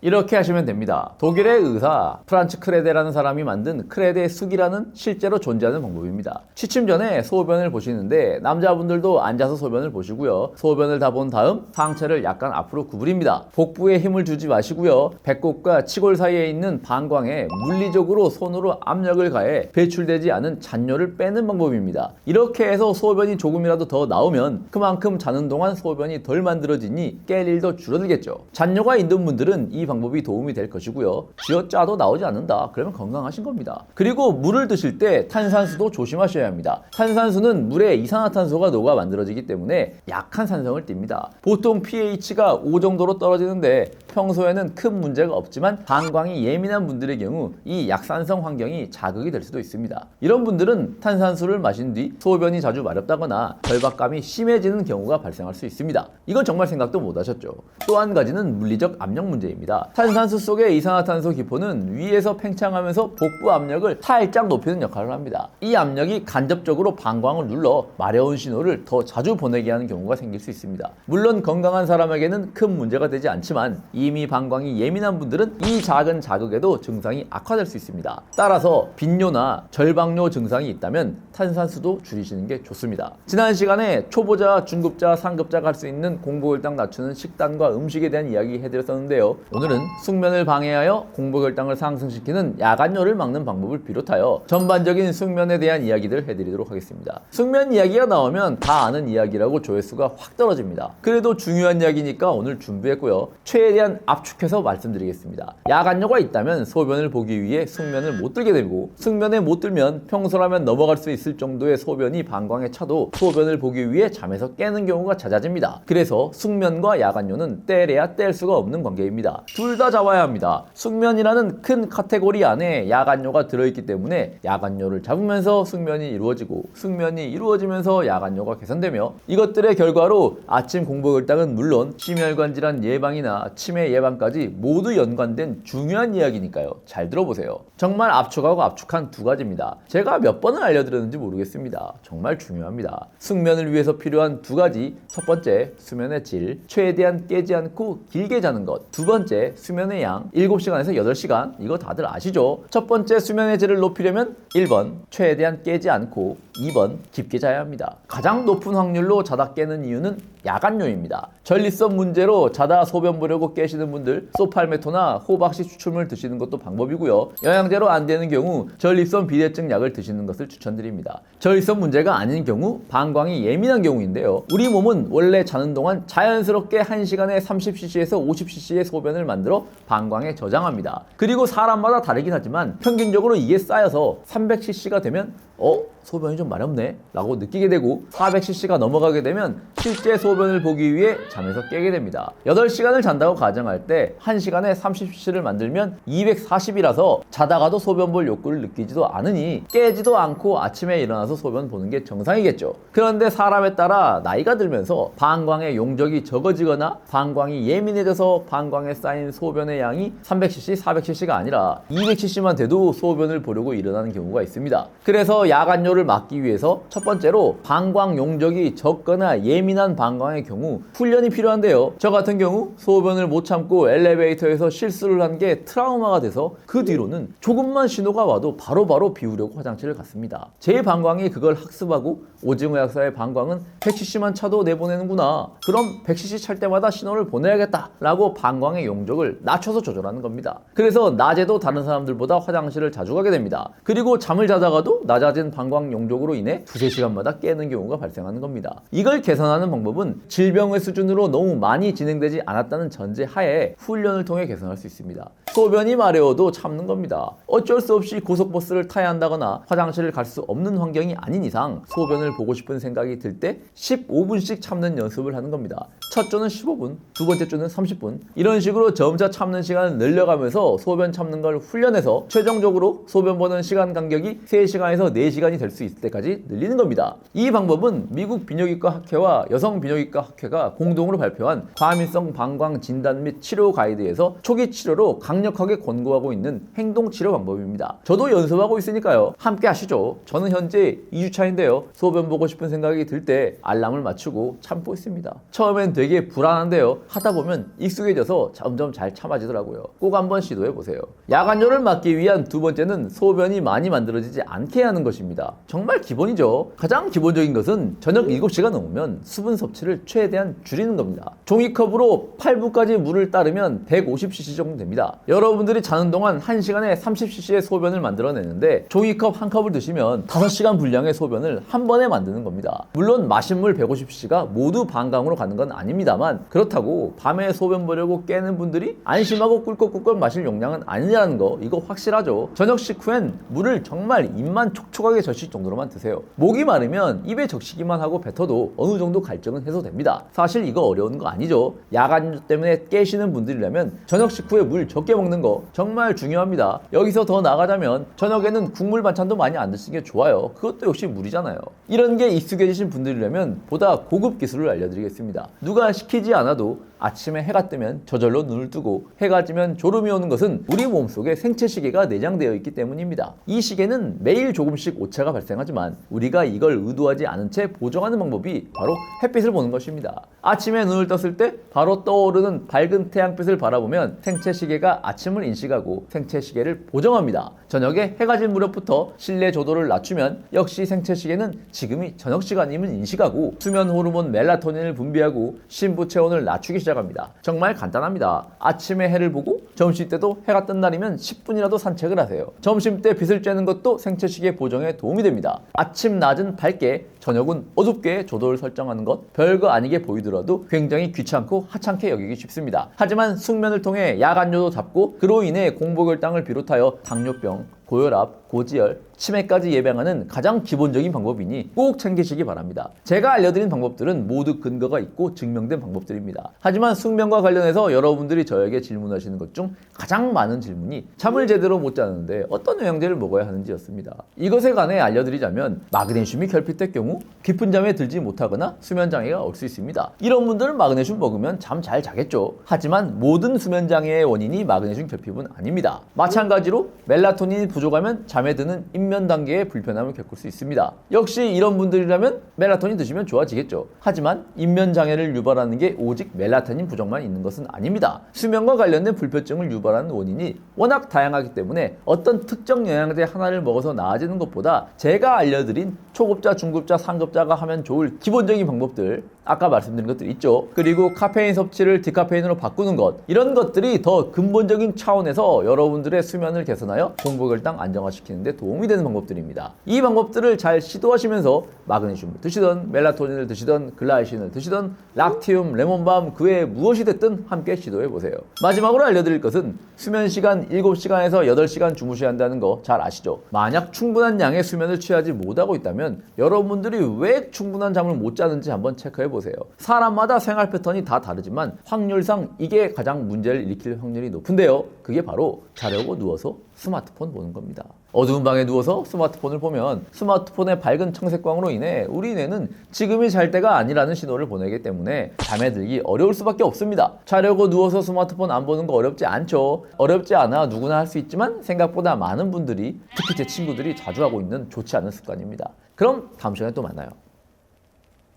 이렇게 하시면 됩니다. 독일의 의사 프란츠 크레데라는 사람이 만든 크레데 숙이라는 실제로 존재하는 방법입니다. 취침 전에 소변을 보시는데 남자분들도 앉아서 소변을 보시고요. 소변을 다 본 다음 상체를 약간 앞으로 구부립니다. 복부에 힘을 주지 마시고요. 배꼽과 치골 사이에 있는 방광에 물리적으로 손으로 압력을 가해 배출되지 않은 잔뇨를 빼는 방법입니다. 이렇게 해서 소변이 조금이라도 더 나오면 그만큼 자는 동안 소변이 덜 만들어지니 깰 일도 줄어들겠죠. 잔뇨가 있는 분들은 이 방법이 도움이 될 것이고요. 쥐어짜도 나오지 않는다. 그러면 건강하신 겁니다. 그리고 물을 드실 때 탄산수도 조심하셔야 합니다. 탄산수는 물에 이산화탄소가 녹아 만들어지기 때문에 약한 산성을 띱니다. 보통 pH가 5 정도로 떨어지는데 평소에는 큰 문제가 없지만 방광이 예민한 분들의 경우 이 약산성 환경이 자극이 될 수도 있습니다. 이런 분들은 탄산수를 마신 뒤 소변이 자주 마렵다거나 결박감이 심해지는 경우가 발생할 수 있습니다. 이건 정말 생각도 못 하셨죠. 또 한 가지는 물리적 압력 문제입니다. 탄산수 속의 이산화탄소 기포는 위에서 팽창하면서 복부 압력을 살짝 높이는 역할을 합니다. 이 압력이 간접적으로 방광을 눌러 마려운 신호를 더 자주 보내게 하는 경우가 생길 수 있습니다. 물론 건강한 사람에게는 큰 문제가 되지 않지만 이미 방광이 예민한 분들은 이 작은 자극에도 증상이 악화될 수 있습니다. 따라서 빈뇨나 절박뇨 증상이 있다면 탄산수도 줄이시는 게 좋습니다. 지난 시간에 초보자, 중급자, 상급자가 할 수 있는 공복혈당 낮추는 식단과 음식에 대한 이야기 해드렸었는데요. 오늘은 숙면을 방해하여 공복혈당을 상승시키는 야간뇨를 막는 방법을 비롯하여 전반적인 숙면에 대한 이야기들 해드리도록 하겠습니다. 숙면 이야기가 나오면 다 아는 이야기라고 조회수가 확 떨어집니다. 그래도 중요한 이야기니까 오늘 준비했고요. 최대한 압축해서 말씀드리겠습니다. 야간뇨가 있다면 소변을 보기 위해 숙면을 못 들게 되고 숙면에 못 들면 평소라면 넘어갈 수 있을 정도의 소변이 방광에 차도 소변을 보기 위해 잠에서 깨는 경우가 잦아집니다. 그래서 숙면과 야간뇨는 떼래야 뗄 수가 없는 관계입니다. 둘 다 잡아야 합니다. 숙면이라는 큰 카테고리 안에 야간뇨가 들어있기 때문에 야간뇨를 잡으면서 숙면이 이루어지고 숙면이 이루어지면서 야간뇨가 개선되며 이것들의 결과로 아침 공복혈당은 물론 심혈관 질환 예방이나 치매 예방까지 모두 연관된 중요한 이야기니까요. 잘 들어보세요. 정말 압축하고 압축한 두 가지입니다. 제가 몇 번을 알려드렸는지 모르겠습니다. 정말 중요합니다. 숙면을 위해서 필요한 두 가지. 첫 번째, 수면의 질. 최대한 깨지 않고 길게 자는 것. 두 번째, 수면의 양. 7시간에서 8시간. 이거 다들 아시죠? 첫 번째 수면의 질을 높이려면 1번, 최대한 깨지 않고 2번, 깊게 자야 합니다. 가장 높은 확률로 자다 깨는 이유는 야간뇨입니다. 전립선 문제로 자다 소변 보려고 깨시는 분들 소팔메토나 호박씨 추출물 드시는 것도 방법이고요. 영양제로 안 되는 경우 전립선 비대증 약을 드시는 것을 추천드립니다. 전립선 문제가 아닌 경우 방광이 예민한 경우인데요. 우리 몸은 원래 자는 동안 자연스럽게 1시간에 30cc에서 50cc의 소변을 만들어 방광에 저장합니다. 그리고 사람마다 다르긴 하지만 평균적으로 이게 쌓여서 300cc가 되면 소변이 좀 마렵네 라고 느끼게 되고 400cc가 넘어가게 되면 실제 소변을 보기 위해 잠에서 깨게 됩니다. 8시간을 잔다고 가정할 때 1시간에 30cc를 만들면 240이라서 자다가도 소변 볼 욕구를 느끼지도 않으니 깨지도 않고 아침에 일어나서 소변 보는 게 정상이겠죠. 그런데 사람에 따라 나이가 들면서 방광의 용적이 적어지거나 방광이 예민해져서 방광에 쌓인 소변의 양이 300cc, 400cc가 아니라 200cc만 돼도 소변을 보려고 일어나는 경우가 있습니다. 그래서 야간뇨를 막기 위해서 첫 번째로 방광 용적이 적거나 예민한 방광의 경우 훈련이 필요한데요. 저 같은 경우 소변을 못 참고 엘리베이터에서 실수를 한 게 트라우마가 돼서 그 뒤로는 조금만 신호가 와도 바로바로 비우려고 화장실을 갔습니다. 제 방광이 그걸 학습하고 오징어 약사의 방광은 100cc만 차도 내보내는구나. 그럼 100cc 찰 때마다 신호를 보내야겠다 라고 방광의 용적을 낮춰서 조절하는 겁니다. 그래서 낮에도 다른 사람들보다 화장실을 자주 가게 됩니다. 그리고 잠을 자다가도 낮아진 방광 용적으로 인해 2-3시간마다 깨는 경우가 발생하는 겁니다. 이걸 개선하는 방법은 질병의 수준으로 너무 많이 진행되지 않았다는 전제 하에 훈련을 통해 개선할 수 있습니다. 소변이 마려워도 참는 겁니다. 어쩔 수 없이 고속버스를 타야 한다거나 화장실을 갈 수 없는 환경이 아닌 이상 소변을 보고 싶은 생각이 들 때 15분씩 참는 연습을 하는 겁니다. 첫 조는 15분, 두 번째 조는 30분 이런 식으로 점차 참는 시간을 늘려가면서 소변 참는 걸 훈련해서 최종적으로 소변 보는 시간 간격이 3시간에서 4시간이 될 수 있을 때까지 늘리는 겁니다. 이 방법은 미국 비뇨기과 학회와 여성 비뇨기과 학회가 공동으로 발표한 과민성 방광 진단 및 치료 가이드에서 초기 치료로 강력하게 권고하고 있는 행동 치료 방법입니다. 저도 연습하고 있으니까요. 함께 하시죠. 저는 현재 2주차인데요. 소변 보고 싶은 생각이 들 때 알람을 맞추고 참고 있습니다. 처음엔 되게 불안한데요. 하다 보면 익숙해져서 점점 잘 참아지더라고요. 꼭 한번 시도해 보세요. 야간뇨를 막기 위한 두 번째는 소변이 많이 만들어지지 않게 하는 것입니다. 정말 기본이죠. 가장 기본적인 것은 저녁 7시가 넘으면 수분 섭취를 최대한 줄이는 겁니다. 종이컵으로 8부까지 물을 따르면 150cc 정도 됩니다. 여러분들이 자는 동안 1시간에 30cc의 소변을 만들어내는데 종이컵 한 컵을 드시면 5시간 분량의 소변을 한 번에 만드는 겁니다. 물론 마신 물 150cc가 모두 방광으로 가는 건 아닙니다만 그렇다고 밤에 소변 보려고 깨는 분들이 안심하고 꿀꺽꿀꺽 마실 용량은 아니라는 거 이거 확실하죠. 저녁 식후엔 물을 정말 입만 촉촉하게 적실 정도로만 드세요. 목이 마르면 입에 적시기만 하고 뱉어도 어느 정도 갈증은 해소됩니다. 사실 이거 어려운 거 아니죠. 야간뇨 때문에 깨시는 분들이라면 저녁 식후에 물 적게 먹는 거 정말 중요합니다. 여기서 더 나가자면 저녁에는 국물 반찬도 많이 안 드시는 게 좋아요. 그것도 역시 물이잖아요. 이런 게 익숙해지신 분들이라면 보다 고급 기술을 알려드리겠습니다. 누가 시키지 않아도 아침에 해가 뜨면 저절로 눈을 뜨고 해가 지면 졸음이 오는 것은 우리 몸속에 생체 시계가 내장되어 있기 때문입니다. 이 시계는 매일 조금씩 오차가 발생하지만 우리가 이걸 의도하지 않은 채 보정하는 방법이 바로 햇빛을 보는 것입니다. 아침에 눈을 떴을 때 바로 떠오르는 밝은 태양빛을 바라보면 생체 시계가 아침을 인식하고 생체 시계를 보정합니다. 저녁에 해가 질 무렵부터 실내 조도를 낮추면 역시 생체 시계는 지금이 저녁 시간임을 인식하고 수면 호르몬 멜라토닌을 분비하고 심부 체온을 낮추기 시작합니다. 정말 간단합니다. 아침에 해를 보고 점심 때도 해가 뜬 날이면 10분이라도 산책을 하세요. 점심 때 빛을 쬐는 것도 생체 시계 보정에 도움이 됩니다. 아침 낮은 밝게 저녁은 어둡게 조도를 설정하는 것 별거 아니게 보이더라도 굉장히 귀찮고 하찮게 여기기 쉽습니다. 하지만 숙면을 통해 야간뇨도 잡고 그로 인해 공복혈당을 비롯하여 당뇨병, 고혈압, 고지혈, 치매까지 예방하는 가장 기본적인 방법이니 꼭 챙기시기 바랍니다. 제가 알려드린 방법들은 모두 근거가 있고 증명된 방법들입니다. 하지만 숙면과 관련해서 여러분들이 저에게 질문하시는 것 중 가장 많은 질문이 잠을 제대로 못 자는데 어떤 영양제를 먹어야 하는지였습니다. 이것에 관해 알려드리자면 마그네슘이 결핍될 경우 깊은 잠에 들지 못하거나 수면장애가 올 수 있습니다. 이런 분들은 마그네슘 먹으면 잠 잘 자겠죠. 하지만 모든 수면장애의 원인이 마그네슘 결핍은 아닙니다. 마찬가지로 멜라토닌이 부족하면 잠에 드는 입면 단계의 불편함을 겪을 수 있습니다. 역시 이런 분들이라면 멜라토닌 드시면 좋아지겠죠. 하지만 입면 장애를 유발하는 게 오직 멜라토닌 부족만 있는 것은 아닙니다. 수면과 관련된 불편증을 유발하는 원인이 워낙 다양하기 때문에 어떤 특정 영양제 하나를 먹어서 나아지는 것보다 제가 알려드린 초급자, 중급자, 상급자가 하면 좋을 기본적인 방법들 아까 말씀드린 것들 있죠. 그리고 카페인 섭취를 디카페인으로 바꾸는 것 이런 것들이 더 근본적인 차원에서 여러분들의 수면을 개선하여 공복혈당 안정화시키는 데 도움이 되는 방법들입니다. 이 방법들을 잘 시도하시면서 마그네슘을 드시던 멜라토닌을 드시던 글라이신을 드시던 락티움, 레몬밤 그 외에 무엇이 됐든 함께 시도해보세요. 마지막으로 알려드릴 것은 수면 시간 7시간에서 8시간 주무셔야 한다는 거 잘 아시죠? 만약 충분한 양의 수면을 취하지 못하고 있다면 여러분들이 왜 충분한 잠을 못 자는지 한번 체크해보세요. 사람마다 생활 패턴이 다 다르지만 확률상 이게 가장 문제를 일으킬 확률이 높은데요. 그게 바로 자려고 누워서 스마트폰 보는 겁니다. 어두운 방에 누워서 스마트폰을 보면 스마트폰의 밝은 청색광으로 인해 우리 뇌는 지금이 잘 때가 아니라는 신호를 보내기 때문에 잠에 들기 어려울 수밖에 없습니다. 자려고 누워서 스마트폰 안 보는 거 어렵지 않죠? 어렵지 않아 누구나 할 수 있지만 생각보다 많은 분들이 특히 제 친구들이 자주 하고 있는 좋지 않은 습관입니다. 그럼 다음 시간에 또 만나요.